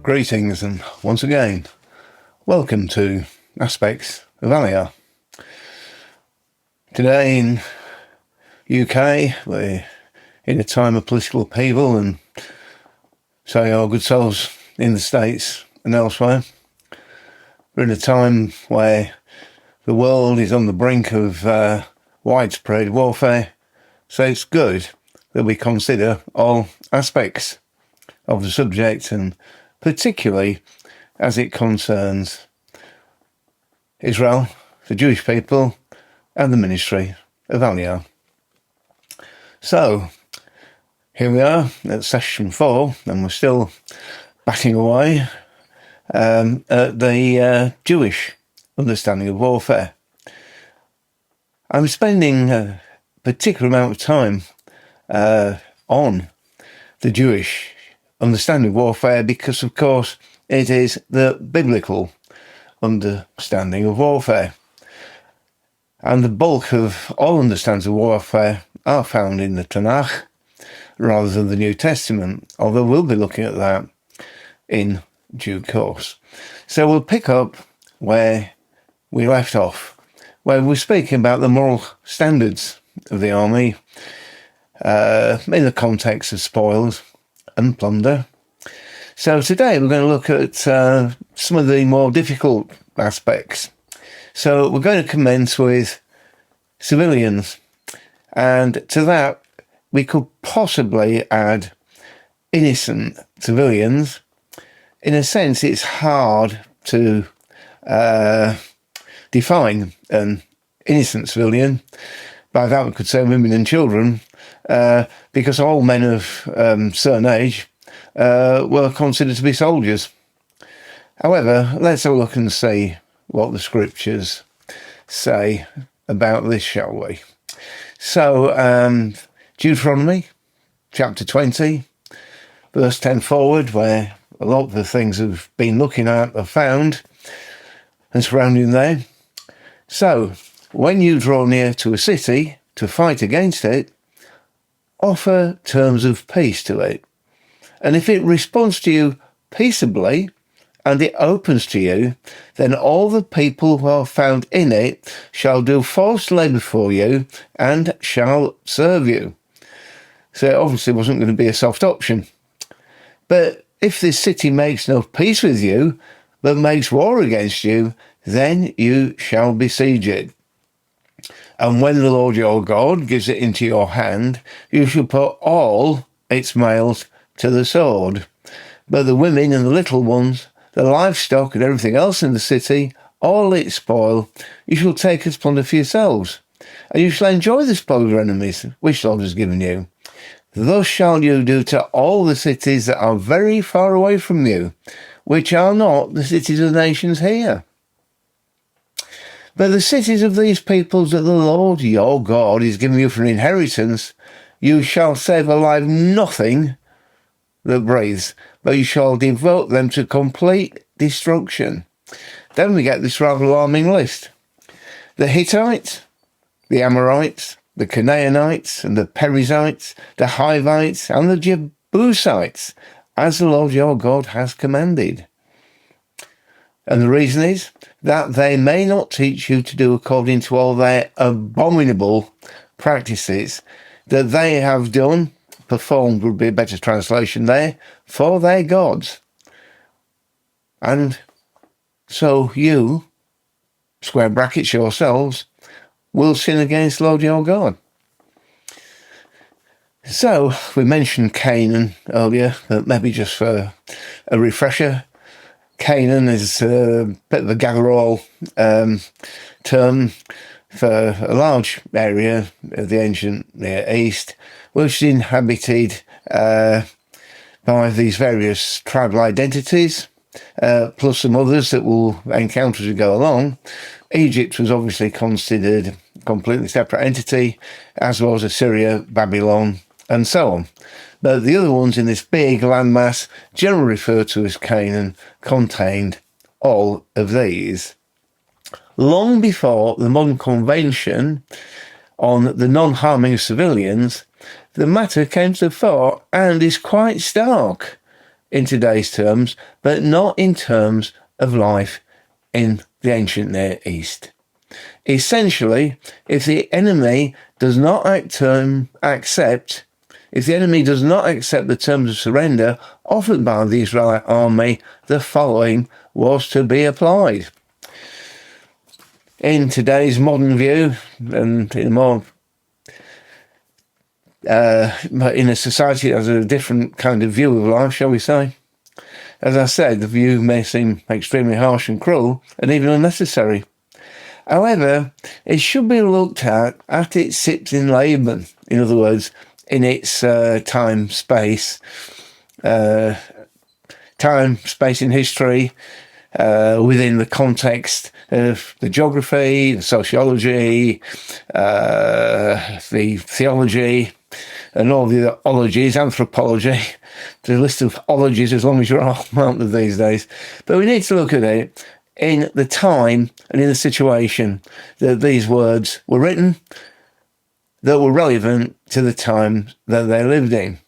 Greetings, and once again, welcome to Aspects of Aliyah. Today in UK, we're in a time of political upheaval, and so are our good souls in the States and elsewhere. We're in a time where the world is on the brink of widespread warfare, so it's good that we consider all aspects of the subject, and particularly as it concerns Israel, the Jewish people, and the ministry of Aliyah. So, here we are at session 4, and we're still batting away at the Jewish understanding of warfare. I'm spending a particular amount of time on the Jewish understanding of warfare because, of course, it is the biblical understanding of warfare. And the bulk of all understandings of warfare are found in the Tanakh rather than the New Testament, although we'll be looking at that in due course. So we'll pick up where we left off, where we're speaking about the moral standards of the army in the context of spoils and plunder. So today we're going to look at some of the more difficult aspects. So we're going to commence with civilians, and to that we could possibly add innocent civilians. In a sense, it's hard to define an innocent civilian. By that we could say women and children, because all men of certain age were considered to be soldiers. However, let's have a look and see what the scriptures say about this, shall we? So, Deuteronomy chapter 20, verse 10 forward, where a lot of the things we've been looking at are found and surrounding there. So, when you draw near to a city to fight against it, offer terms of peace to it. And if it responds to you peaceably, and it opens to you, then all the people who are found in it shall do forced labour for you, and shall serve you. So it obviously wasn't going to be a soft option. But if this city makes no peace with you, but makes war against you, then you shall besiege it. And when the Lord your God gives it into your hand, you shall put all its males to the sword. But the women and the little ones, the livestock and everything else in the city, all its spoil, you shall take as plunder for yourselves. And you shall enjoy the spoil of your enemies, which the Lord has given you. Thus shall you do to all the cities that are very far away from you, which are not the cities of the nations here. But the cities of these peoples that the Lord your God is giving you for an inheritance, you shall save alive nothing that breathes, but you shall devote them to complete destruction. Then we get this rather alarming list. The Hittites, the Amorites, the Canaanites, and the Perizzites, the Hivites, and the Jebusites, as the Lord your God has commanded. And the reason is that they may not teach you to do according to all their abominable practices that they have done performed would be a better translation there, for their gods. And so you, square brackets yourselves, will sin against Lord your God. So, we mentioned Canaan earlier, but maybe just for a refresher. Canaan is a bit of a gather-all term for a large area of the ancient Near East, which is inhabited by these various tribal identities, plus some others that we'll encounter as we go along. Egypt was obviously considered a completely separate entity, as was Assyria, Babylon, and so on. But the other ones in this big landmass, generally referred to as Canaan, contained all of these. Long before the modern convention on the non-harming of civilians, the matter came to the fore and is quite stark in today's terms, but not in terms of life in the ancient Near East. Essentially, if the enemy does not accept the terms of surrender offered by the Israelite army, the following was to be applied. In today's modern view, and in a society that has a different kind of view of life, shall we say, as I said, the view may seem extremely harsh and cruel, and even unnecessary. However, it should be looked at its sits in Laban, in other words, in its time, space in history, within the context of the geography, the sociology, the theology, and all the other ologies, anthropology. There's a list of ologies as long as you're all mounted these days. But we need to look at it in the time and in the situation that these words were written, that were relevant to the time that they lived in.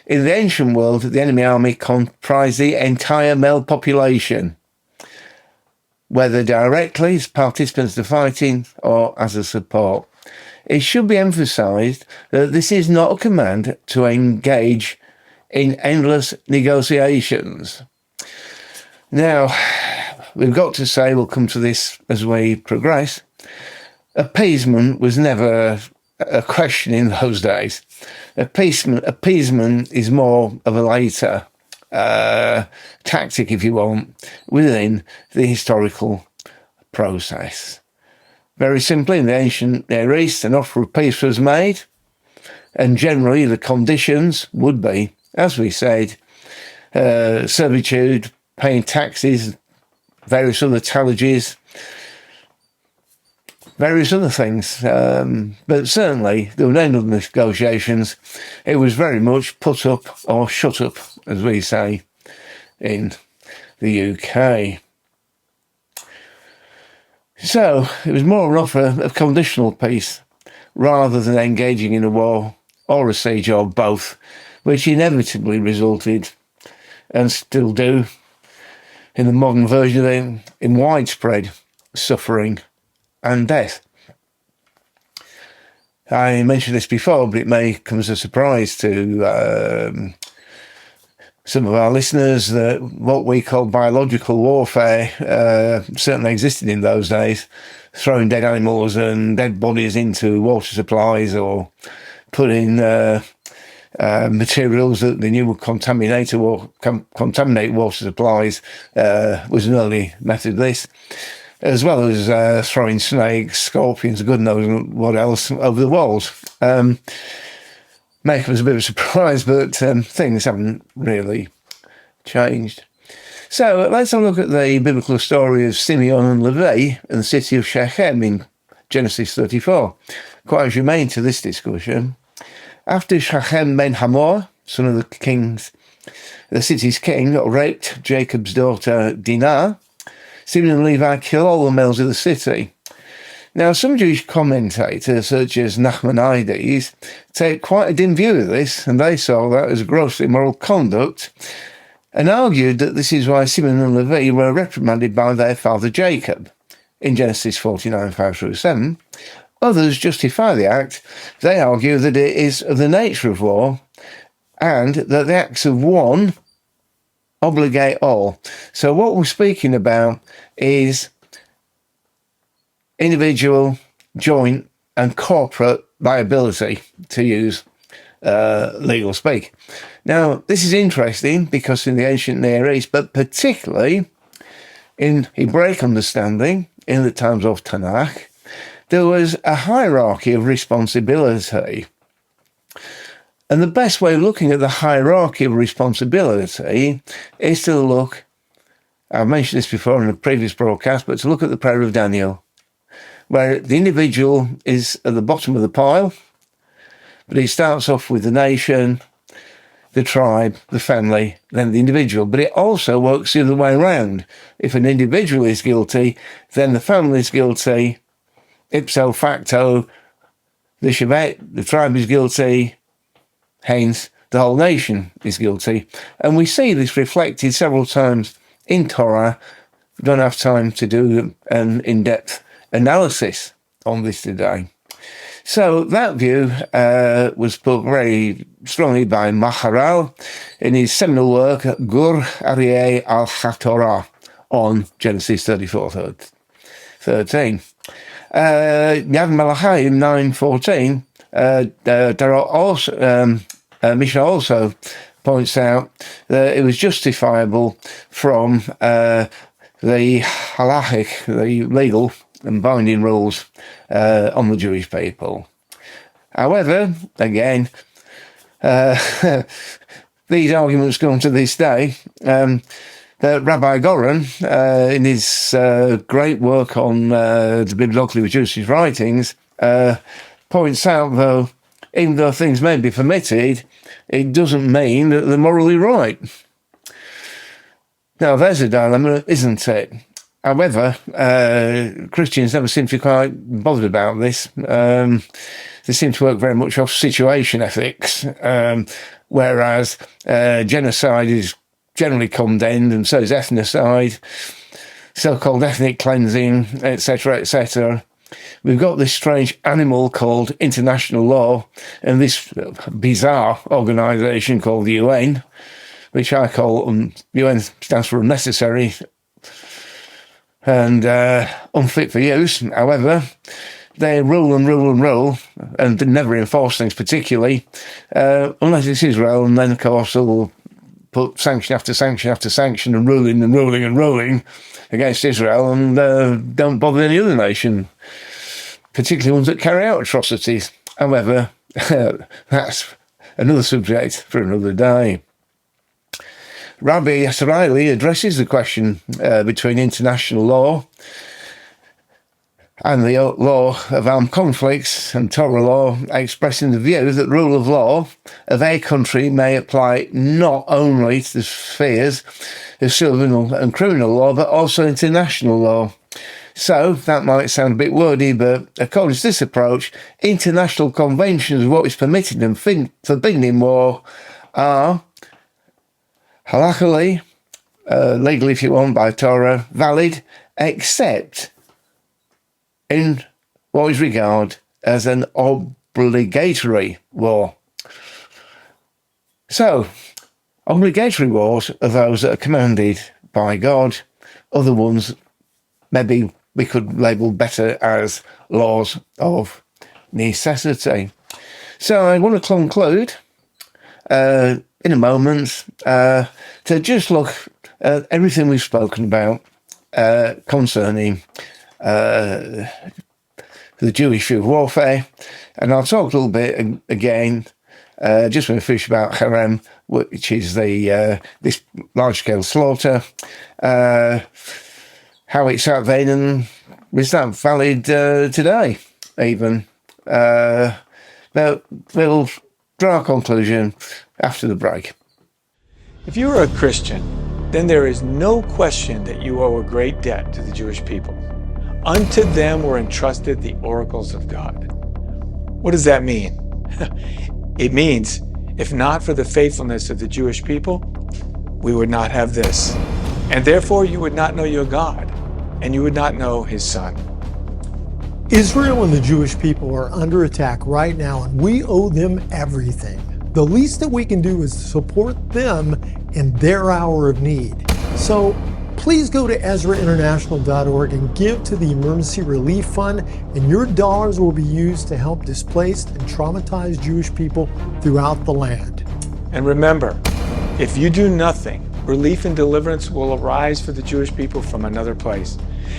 In the ancient world, the enemy army comprised the entire male population, whether directly as participants to fighting or as a support. It should be emphasised that this is not a command to engage in endless negotiations. Now, we've got to say, we'll come to this as we progress, appeasement was never a question in those days. Appeasement is more of a later tactic, if you want, within the historical process. Very simply, in the ancient Near East, an offer of peace was made, and generally the conditions would be, as we said, servitude, paying taxes, various other tallages, various other things. But certainly, there were no other negotiations. It was very much put up or shut up, as we say in the UK. So, it was more an offer of conditional peace, rather than engaging in a war or a siege or both, which inevitably resulted, and still do, in the modern version of it, in widespread suffering and death. I mentioned this before, but it may come as a surprise to some of our listeners that what we call biological warfare certainly existed in those days, throwing dead animals and dead bodies into water supplies, or putting materials that they knew would contaminate water supplies was an early method of this, as well as throwing snakes, scorpions, good knows what else, over the walls. May come as a bit of a surprise, but things haven't really changed. So let's have a look at the biblical story of Simeon and Levi and the city of Shechem in Genesis 34. Quite germane to this discussion. After Shechem ben Hamor, son of the city's king, raped Jacob's daughter Dinah, Simeon and Levi kill all the males of the city. Now, some Jewish commentators, such as Nachmanides, take quite a dim view of this, and they saw that as grossly immoral conduct, and argued that this is why Simeon and Levi were reprimanded by their father Jacob in Genesis 49, 5-7, Others justify the act. They argue that it is of the nature of war and that the acts of one obligate all. So what we're speaking about is individual, joint and corporate liability, to use legal speak. Now, this is interesting because in the ancient Near East, but particularly in Hebraic understanding, in the times of Tanakh, there was a hierarchy of responsibility. And the best way of looking at the hierarchy of responsibility is to look, I've mentioned this before in a previous broadcast, but to look at the prayer of Daniel, where the individual is at the bottom of the pile, but he starts off with the nation, the tribe, the family, then the individual. But it also works the other way around. If an individual is guilty, then the family is guilty. Ipso facto, the Shevet, the tribe is guilty. Hence, the whole nation is guilty. And we see this reflected several times in Torah. We don't have time to do an in-depth analysis on this today. So that view was put very strongly by Maharal in his seminal work, Gur Aryeh al-HaTorah, on Genesis 34:13. Yad Malachim 9:14, there are also, Mishnah also points out that it was justifiable from the halachic, the legal and binding rules on the Jewish people. However, again, these arguments go on to this day. Rabbi Goren, in his great work on the bibliography of Jewish writings, points out, though, even though things may be permitted, it doesn't mean that they're morally right. Now, there's a dilemma, isn't it? However, Christians never seem to be quite bothered about this. They seem to work very much off situation ethics, whereas genocide is generally condemned, and so is ethnocide, so-called ethnic cleansing, etc., etc. We've got this strange animal called international law, and this bizarre organisation called the UN, which I call UN stands for unnecessary and unfit for use. However, they rule and rule and rule, and they never enforce things particularly, unless it's Israel, and then of course they'll put sanction after sanction after sanction and ruling and ruling and ruling against Israel, and don't bother any other nation, particularly ones that carry out atrocities. However, that's another subject for another day. Rabbi Yisraeli addresses the question between international law and the law of armed conflicts and Torah law, expressing the view that rule of law of a country may apply not only to the spheres of civil and criminal law, but also international law. So, that might sound a bit wordy, but according to this approach, international conventions of what is permitted and forbidden in war are halachically, legally if you want, by Torah, valid, except in what is regarded as an obligatory war. So, obligatory wars are those that are commanded by God. Other ones, maybe we could label better as laws of necessity. So I want to conclude in a moment to just look at everything we've spoken about concerning the Jewish view of warfare, and I'll talk a little bit again just when we finish about harem, which is the this large-scale slaughter, how it's out then, and is that valid today even? But we'll draw a conclusion after the break. If you are a Christian, then there is no question that you owe a great debt to the Jewish people. Unto them were entrusted the oracles of God. What does that mean? It means, if not for the faithfulness of the Jewish people, we would not have this. And therefore you would not know your God, and you would not know his Son. Israel and the Jewish people are under attack right now, and we owe them everything. The least that we can do is support them in their hour of need. So please go to EzraInternational.org and give to the Emergency Relief Fund, and your dollars will be used to help displaced and traumatized Jewish people throughout the land. And remember, if you do nothing, relief and deliverance will arise for the Jewish people from another place.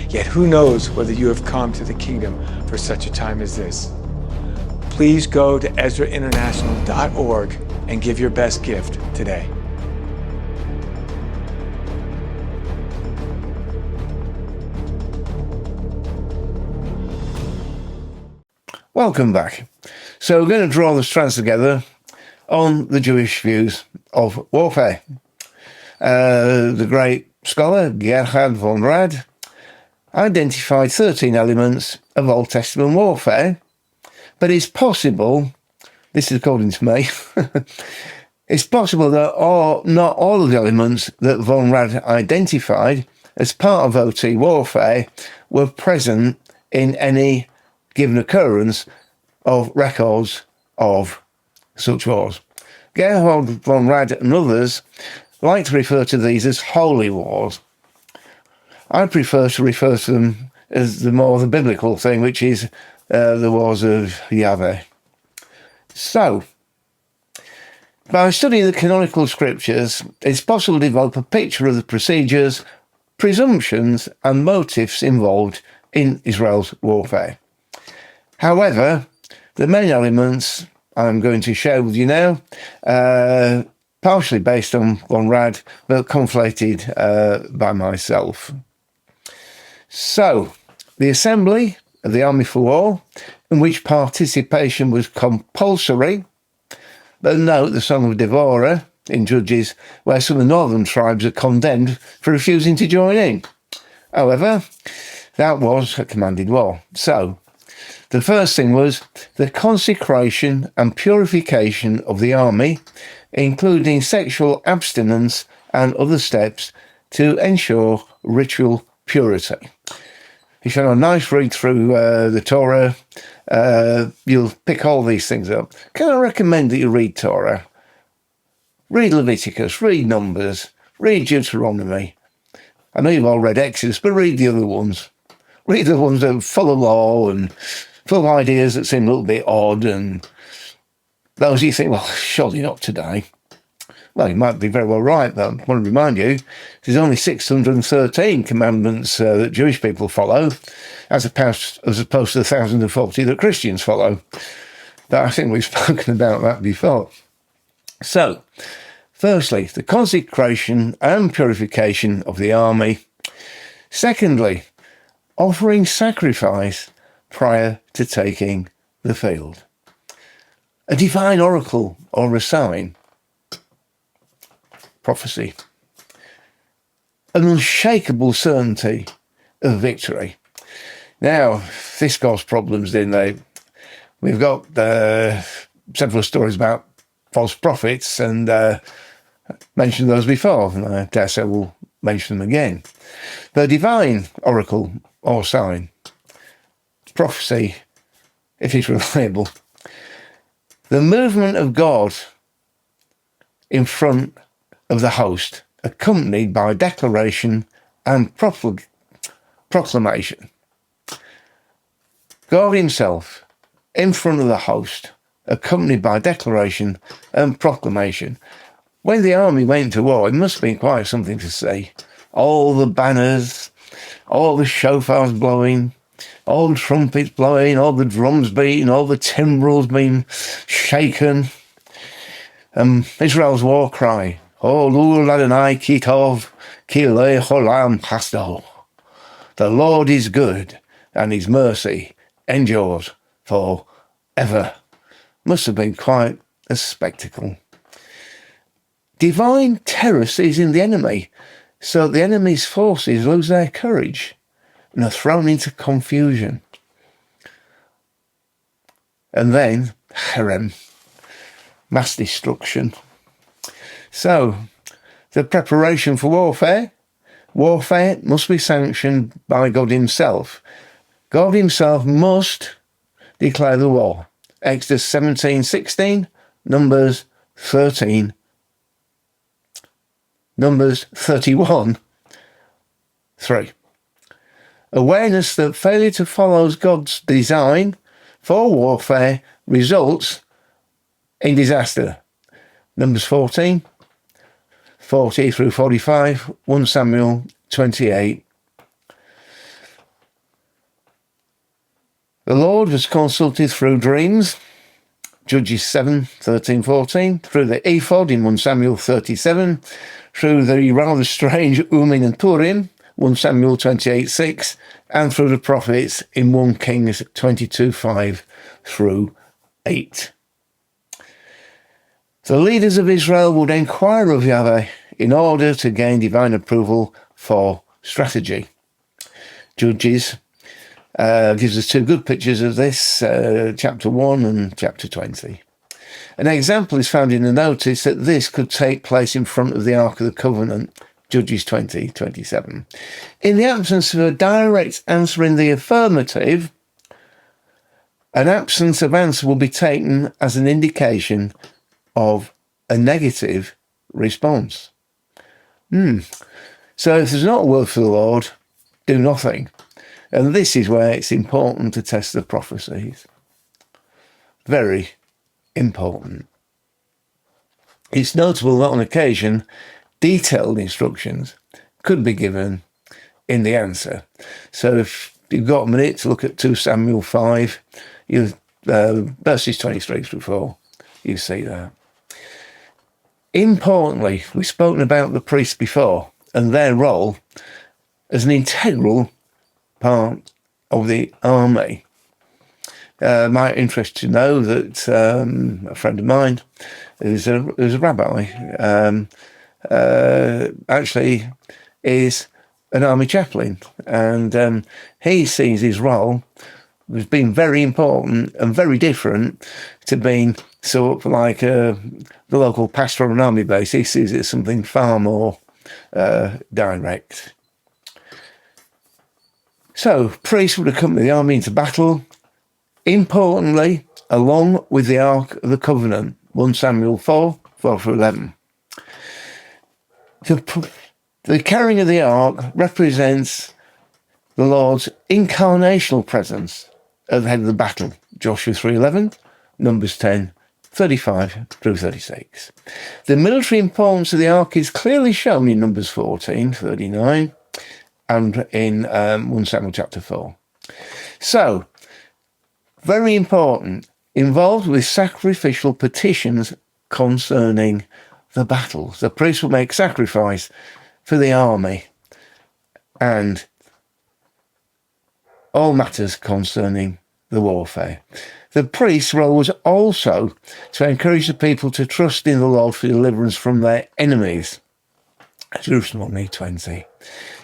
Yet who knows whether you have come to the kingdom for such a time as this. Please go to EzraInternational.org and give your best gift today. Welcome back. So we're going to draw the strands together on the Jewish views of warfare. The great scholar Gerhard von Rad identified 13 elements of Old Testament warfare, but it's possible, this is according to me, it's possible that not all of the elements that von Rad identified as part of OT warfare were present in any given occurrence of records of such wars. Gerhard von Rad and others like to refer to these as holy wars. I prefer to refer to them as the biblical thing, which is the wars of Yahweh. So, by studying the canonical scriptures, it's possible to develop a picture of the procedures, presumptions, and motives involved in Israel's warfare. However, the main elements I'm going to share with you now, partially based on von Rad, but conflated by myself. So, the assembly of the army for war, in which participation was compulsory, but note the Song of Devorah in Judges, where some of the northern tribes are condemned for refusing to join in. However, that was a commanded war. So, the first thing was the consecration and purification of the army, including sexual abstinence and other steps to ensure ritual purity. If you have a nice read through the Torah, you'll pick all these things up. Can I recommend that you read Torah? Read Leviticus, read Numbers, read Deuteronomy. I know you've all read Exodus, but read the other ones. Read the ones that are full of law and full of ideas that seem a little bit odd, and those you think, well, surely not today. Well, you might be very well right, but I want to remind you, there's only 613 commandments that Jewish people follow, as opposed to the 1,040 that Christians follow. But I think we've spoken about that before. So, firstly, the consecration and purification of the army. Secondly, offering sacrifice prior to taking the field. A divine oracle or a sign. Prophecy. An unshakable certainty of victory. Now, this caused problems, didn't they? We've got several stories about false prophets, and mentioned those before, and I dare say we'll mention them again. The divine oracle or sign. Prophecy, if it's reliable. The movement of God in front of the host, accompanied by declaration and proclamation. God himself in front of the host, accompanied by declaration and proclamation. When the army went to war, it must have been quite something to see. All the banners, all the shofars blowing, all the trumpets blowing, all the drums beating, all the timbrels being shaken. Israel's war cry, O Lul Adonai Kitov, Ki Lecholam Chasdo. The Lord is good, and his mercy endures forever. Must have been quite a spectacle. Divine terror seizing the enemy, so the enemy's forces lose their courage and are thrown into confusion. And then, herem, mass destruction. So, the preparation for warfare. Warfare must be sanctioned by God himself. God himself must declare the war. Exodus 17:16, Numbers 13, Numbers 31:3. Awareness that failure to follow God's design for warfare results in disaster. Numbers 14:40 through 45, 1 Samuel 28. The Lord was consulted through dreams, Judges 7:13-14, through the ephod in 1 Samuel 37, through the rather strange Urim and Purim, 1 Samuel 28:6, and through the prophets in 1 Kings 22:5-8. The leaders of Israel would inquire of Yahweh in order to gain divine approval for strategy. Judges gives us two good pictures of this, chapter 1 and chapter 20. An example is found in the notice that this could take place in front of the Ark of the Covenant, Judges 20:27. In the absence of a direct answer in the affirmative, an absence of answer will be taken as an indication of a negative response. So if there's not a word for the Lord, do nothing. And this is where it's important to test the prophecies. Very important. It's notable that on occasion, detailed instructions could be given in the answer. So if you've got a minute to look at 2 Samuel 5, verses 23-4, you see that. Importantly, we've spoken about the priests before and their role as an integral part of the army. Might interest to know that a friend of mine who's a rabbi actually is an army chaplain, and he sees his role as being very important and very different to being sort of like the local pastor on an army base. He sees it as something far more direct. So priests would accompany the army into battle, importantly, along with the Ark of the Covenant, 1 Samuel 4:4-11. The carrying of the Ark represents the Lord's incarnational presence at the head of the battle, Joshua 3:11, Numbers 10:35-36. The military importance of the Ark is clearly shown in Numbers 14:39 and in 1 Samuel chapter 4. So, very important, involved with sacrificial petitions concerning the battles. The priests will make sacrifice for the army and all matters concerning the warfare. The priest's role was also to encourage the people to trust in the Lord for deliverance from their enemies. Deuteronomy 20.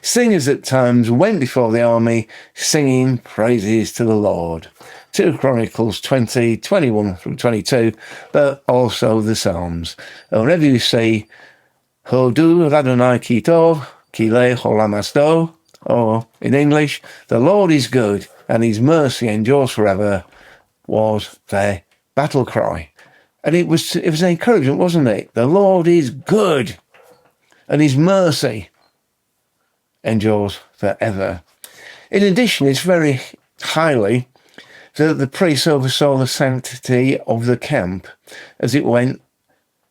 Singers at times went before the army singing praises to the Lord. 2 Chronicles 20:21-22, but also the Psalms. And whenever you see Hodu Radonai Kito, Kile Holamasto, or in English, the Lord is good and his mercy endures forever, was their battle cry. And it was an encouragement, wasn't it? The Lord is good and his mercy endures forever. In addition, it's very highly that the priests oversaw the sanctity of the camp as it went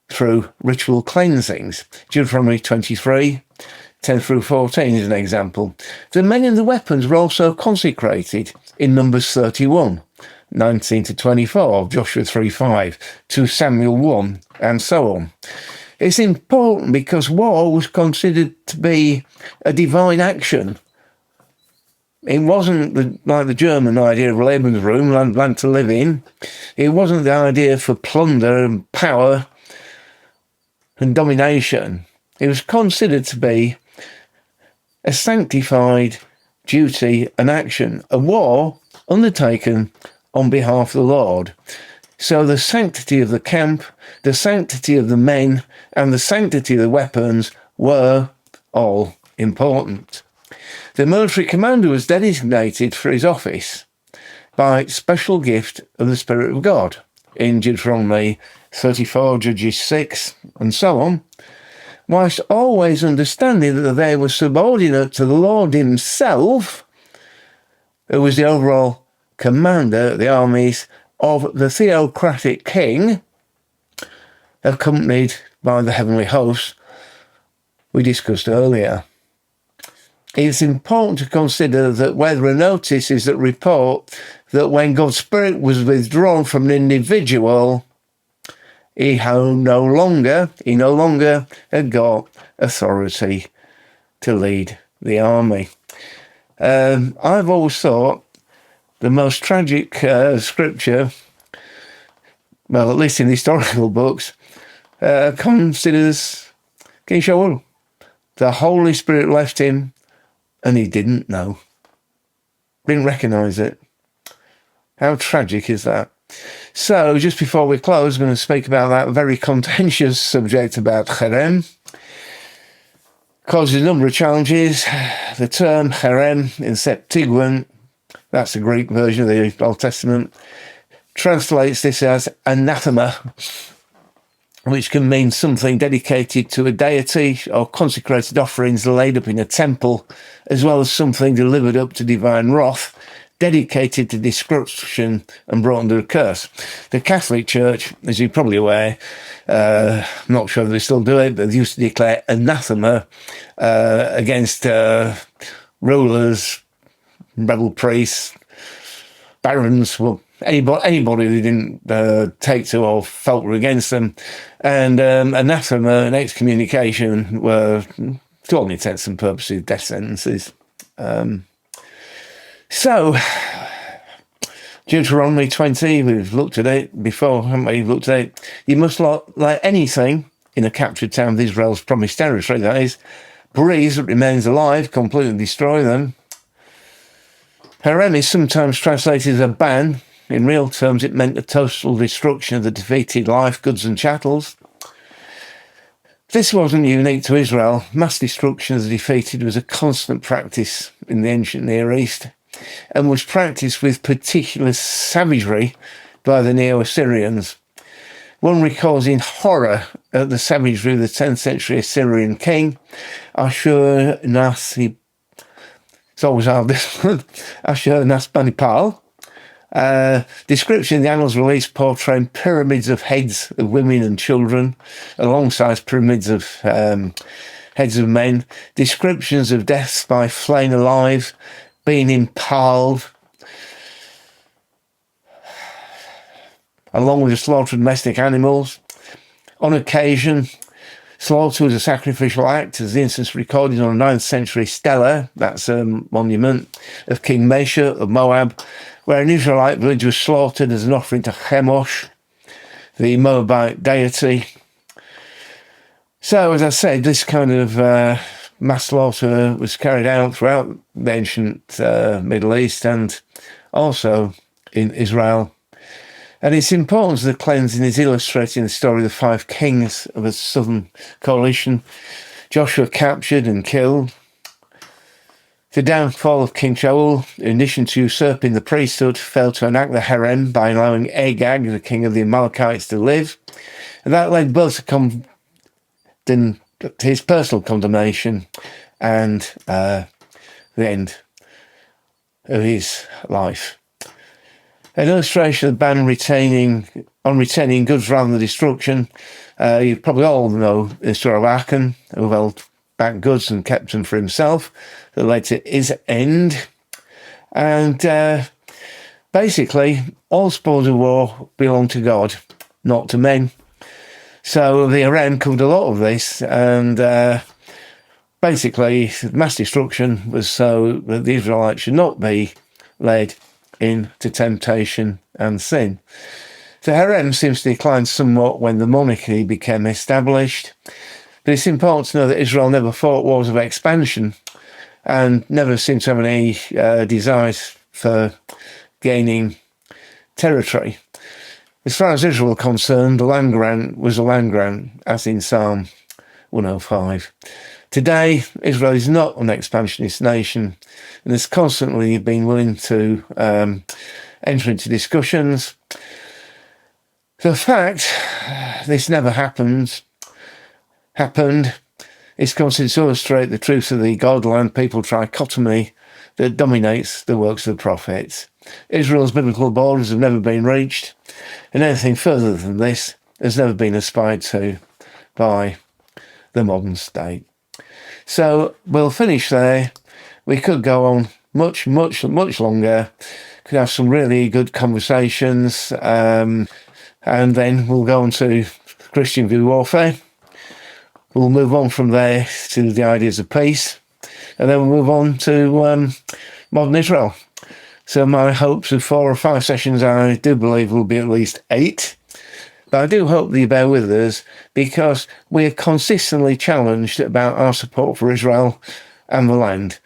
through ritual cleansings. Deuteronomy 23:10-14 is an example. The men and the weapons were also consecrated in Numbers 31:19-24, Joshua 3:5, 2 Samuel 1, and so on. It's important because war was considered to be a divine action. It wasn't like the German idea of Lebensraum, land to live in. It wasn't the idea for plunder and power and domination. It was considered to be a sanctified duty and action, a war undertaken on behalf of the Lord. So the sanctity of the camp, the sanctity of the men, and the sanctity of the weapons were all important. The military commander was designated for his office by special gift of the Spirit of God in Deuteronomy 34, Judges 6, and so on, whilst always understanding that they were subordinate to the Lord himself, who was the overall commander of the armies of the theocratic king, accompanied by the heavenly hosts we discussed earlier. It's important to consider that where there are notices that report that when God's Spirit was withdrawn from an individual, he no longer had got authority to lead the army. I've always thought the most tragic scripture, well, at least in historical books, considers King Shaul. The Holy Spirit left him and he didn't know. Didn't recognise it. How tragic is that? So, just before we close, I'm going to speak about that very contentious subject about cherem. Causes a number of challenges. The term cherem in Septuagint, that's the Greek version of the Old Testament, translates this as anathema, which can mean something dedicated to a deity or consecrated offerings laid up in a temple, as well as something delivered up to divine wrath, dedicated to destruction and brought under a curse. The Catholic Church, as you're probably aware, I'm not sure if they still do it, but they used to declare anathema against rulers, rebel priests, barons, well, anybody who didn't take to or felt were against them. And anathema and excommunication were, to all intents and purposes, death sentences. So, Deuteronomy 20, we've looked at it before, haven't we? Looked at it. You must not let anything in a captured town of Israel's promised territory, that is, breathe that remains alive, completely destroy them. Harem is sometimes translated as a ban. In real terms, it meant the total destruction of the defeated life, goods and chattels. This wasn't unique to Israel. Mass destruction of the defeated was a constant practice in the ancient Near East and was practiced with particular savagery by the Neo-Assyrians. One recalls in horror at the savagery of the 10th century Assyrian king, Ashur-Nasirpal. It's always hard, this one. Ashur-Nasirpal. Description in the annals released portraying pyramids of heads of women and children alongside pyramids of heads of men, descriptions of deaths by flaying alive, being impaled, along with the slaughter of domestic animals. On occasion, slaughter was a sacrificial act, as the instance recorded on a 9th century stela, that's a monument, of King Mesha of Moab, where an Israelite village was slaughtered as an offering to Chemosh, the Moabite deity. So, as I said, this kind of mass slaughter was carried out throughout the ancient Middle East and also in Israel. And its importance of the cleansing is illustrated in the story of the 5 kings of the southern coalition. Joshua captured and killed. The downfall of King Shaul, in addition to usurping the priesthood, failed to enact the harem by allowing Agag, the king of the Amalekites, to live. And that led both to his personal condemnation and the end of his life. An illustration of the ban on retaining goods rather than destruction. You probably all know the story of Achan, who held back goods and kept them for himself, that led to his end. And basically, all spoils of war belong to God, not to men. So the Iran covered a lot of this, and basically, mass destruction was so that the Israelites should not be led into temptation and sin. The harem seems to decline somewhat when the monarchy became established, but it's important to know that Israel never fought wars of expansion and never seemed to have any desires for gaining territory. As far as Israel was concerned, the land grant was a land grant, as in Psalm 105. Today, Israel is not an expansionist nation and has constantly been willing to enter into discussions. The fact this never happened is considered to illustrate the truth of the God-land people trichotomy that dominates the works of the prophets. Israel's biblical borders have never been reached, and anything further than this has never been aspired to by the modern state. So we'll finish there. We could go on much longer. Could have some really good conversations, and then we'll go on to Christian view warfare. We'll move on from there to the ideas of peace, and then we'll move on to modern Israel. So my hopes of 4 or 5 sessions, I do believe, will be at least 8. But I do hope that you bear with us, because we are consistently challenged about our support for Israel and the land.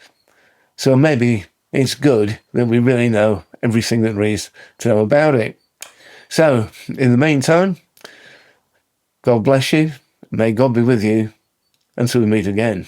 So maybe it's good that we really know everything that there is to know about it. So, in the meantime, God bless you. May God be with you until we meet again.